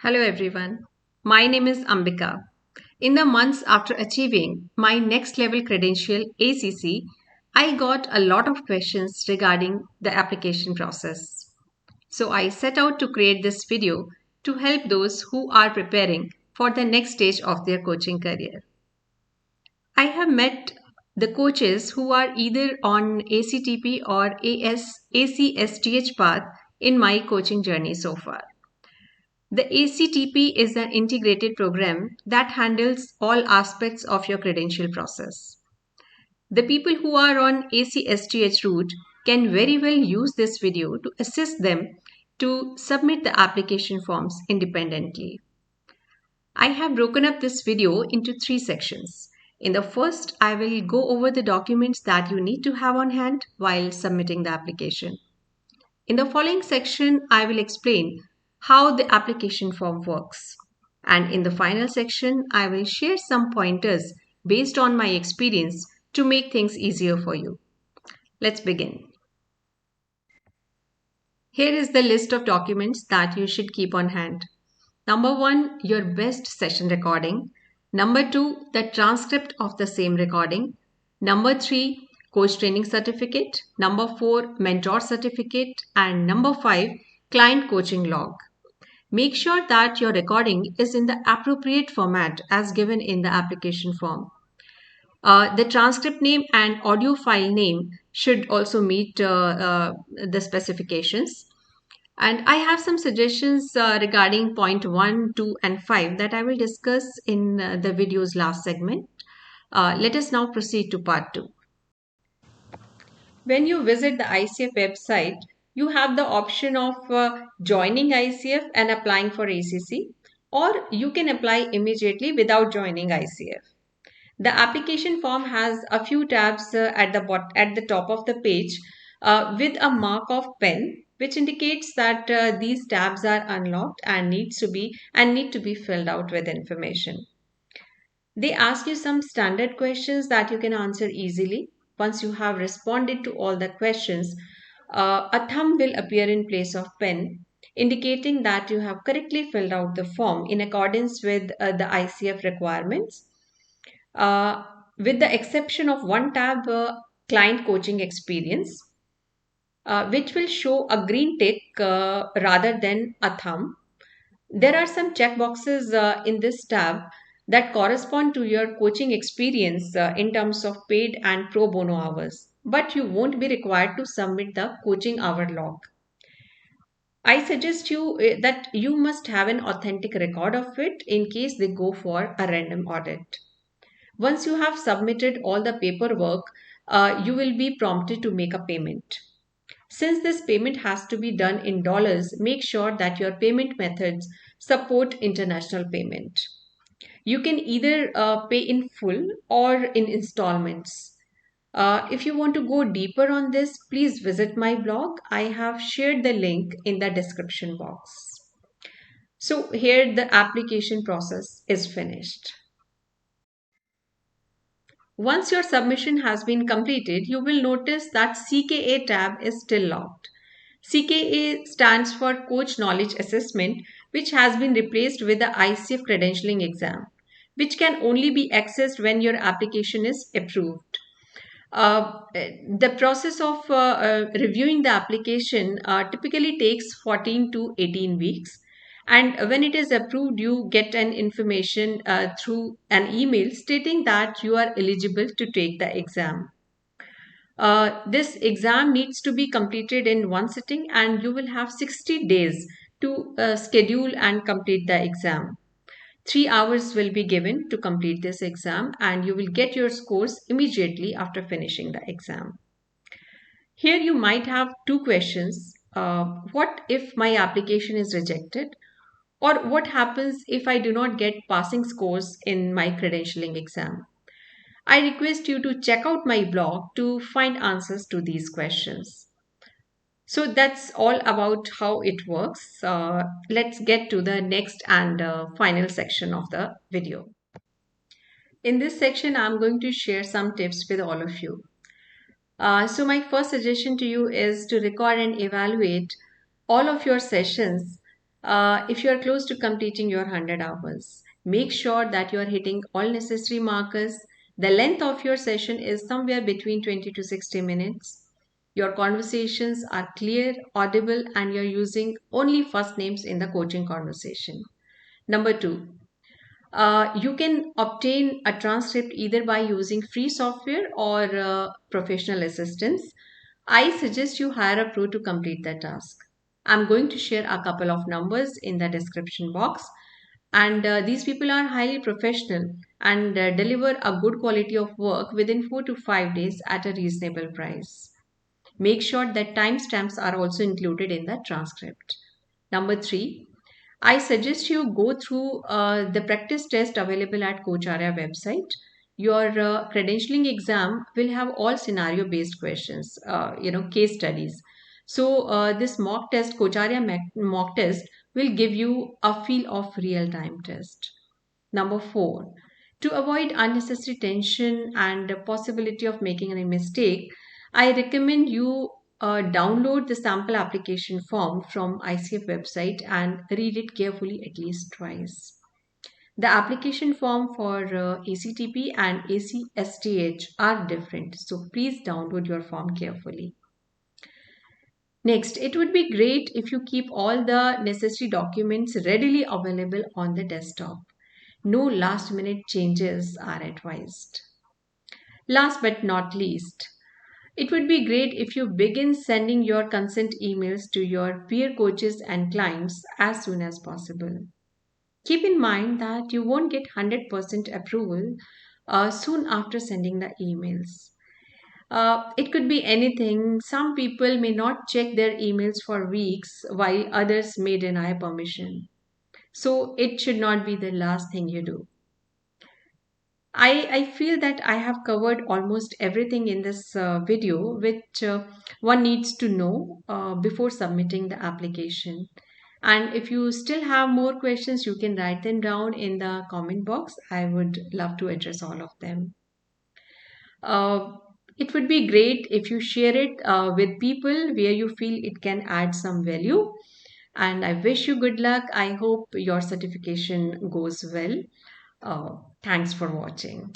Hello everyone. My name is Ambika. In the months after achieving my next level credential ACC, I got a lot of questions regarding the application process. So I set out to create this video to help those who are preparing for the next stage of their coaching career. I have met the coaches who are either on ACTP or ACSTH path in my coaching journey so far. The ACTP is an integrated program that handles all aspects of your credential process. The people who are on ACSTH route can very well use this video to assist them to submit the application forms independently. I have broken up this video into 3 sections. In the first, I will go over the documents that you need to have on hand while submitting the application. In the following section, I will explain how the application form works. And in the final section, I will share some pointers based on my experience to make things easier for you. Let's begin. Here is the list of documents that you should keep on hand. Number 1, your best session recording. Number 2, the transcript of the same recording. Number 3, coach training certificate. Number 4, mentor certificate. And number 5, client coaching log. Make sure that your recording is in the appropriate format as given in the application form. The transcript name and audio file name should also meet the specifications. And I have some suggestions regarding point 1, 2, and 5 that I will discuss in the video's last segment. Let us now proceed to part 2. When you visit the ICF website, you have the option of joining ICF and applying for ACC, or you can apply immediately without joining ICF. The application form has a few tabs at the top of the page with a mark of pen, which indicates that these tabs are unlocked and need to be filled out with information. They ask you some standard questions that you can answer easily. Once you have responded to all the questions, a thumb will appear in place of pen, indicating that you have correctly filled out the form in accordance with the ICF requirements. With the exception of one tab, client coaching experience, which will show a green tick rather than a thumb. There are some checkboxes in this tab that correspond to your coaching experience in terms of paid and pro bono hours, but you won't be required to submit the coaching hour log. I suggest you that you must have an authentic record of it in case they go for a random audit. Once you have submitted all the paperwork, you will be prompted to make a payment. Since this payment has to be done in dollars, make sure that your payment methods support international payment. You can either pay in full or in installments. If you want to go deeper on this, please visit my blog. I have shared the link in the description box. So here the application process is finished. Once your submission has been completed, you will notice that CKA tab is still locked. CKA stands for Coach Knowledge Assessment, which has been replaced with the ICF Credentialing Exam, which can only be accessed when your application is approved. The process of reviewing the application typically takes 14 to 18 weeks. And when it is approved, you get an information through an email stating that you are eligible to take the exam. This exam needs to be completed in one sitting, and you will have 60 days to schedule and complete the exam. 3 hours will be given to complete this exam, and you will get your scores immediately after finishing the exam. Here you might have two questions. What if my application is rejected? Or what happens if I do not get passing scores in my credentialing exam? I request you to check out my blog to find answers to these questions. So that's all about how it works. Let's get to the next and final section of the video. In this section, I'm going to share some tips with all of you. So my first suggestion to you is to record and evaluate all of your sessions If you are close to completing your 100 hours, make sure that you are hitting all necessary markers. The length of your session is somewhere between 20 to 60 minutes. Your conversations are clear, audible, and you're using only first names in the coaching conversation. Number two, you can obtain a transcript either by using free software or professional assistance. I suggest you hire a pro to complete the task. I'm going to share a couple of numbers in the description box, and these people are highly professional and deliver a good quality of work within 4 to 5 days at a reasonable price. Make sure that timestamps are also included in the transcript. Number three, I suggest you go through the practice test available at Coacharya website. Your credentialing exam will have all scenario based questions, case studies. So this mock test, mock test, will give you a feel of real time test. Number four, to avoid unnecessary tension and the possibility of making any mistake, I recommend you download the sample application form from ICF website and read it carefully at least twice. The application form for ACTP and ACSTH are different, so please download your form carefully. Next, it would be great if you keep all the necessary documents readily available on the desktop. No last minute changes are advised. Last but not least, it would be great if you begin sending your consent emails to your peer coaches and clients as soon as possible. Keep in mind that you won't get 100% approval soon after sending the emails. It could be anything. Some people may not check their emails for weeks while others may deny permission. So it should not be the last thing you do. I feel that I have covered almost everything in this video which one needs to know before submitting the application. And if you still have more questions, you can write them down in the comment box. I would love to address all of them. Uh, it would be great if you share it with people where you feel it can add some value. And I wish you good luck. I hope your certification goes well. Thanks for watching.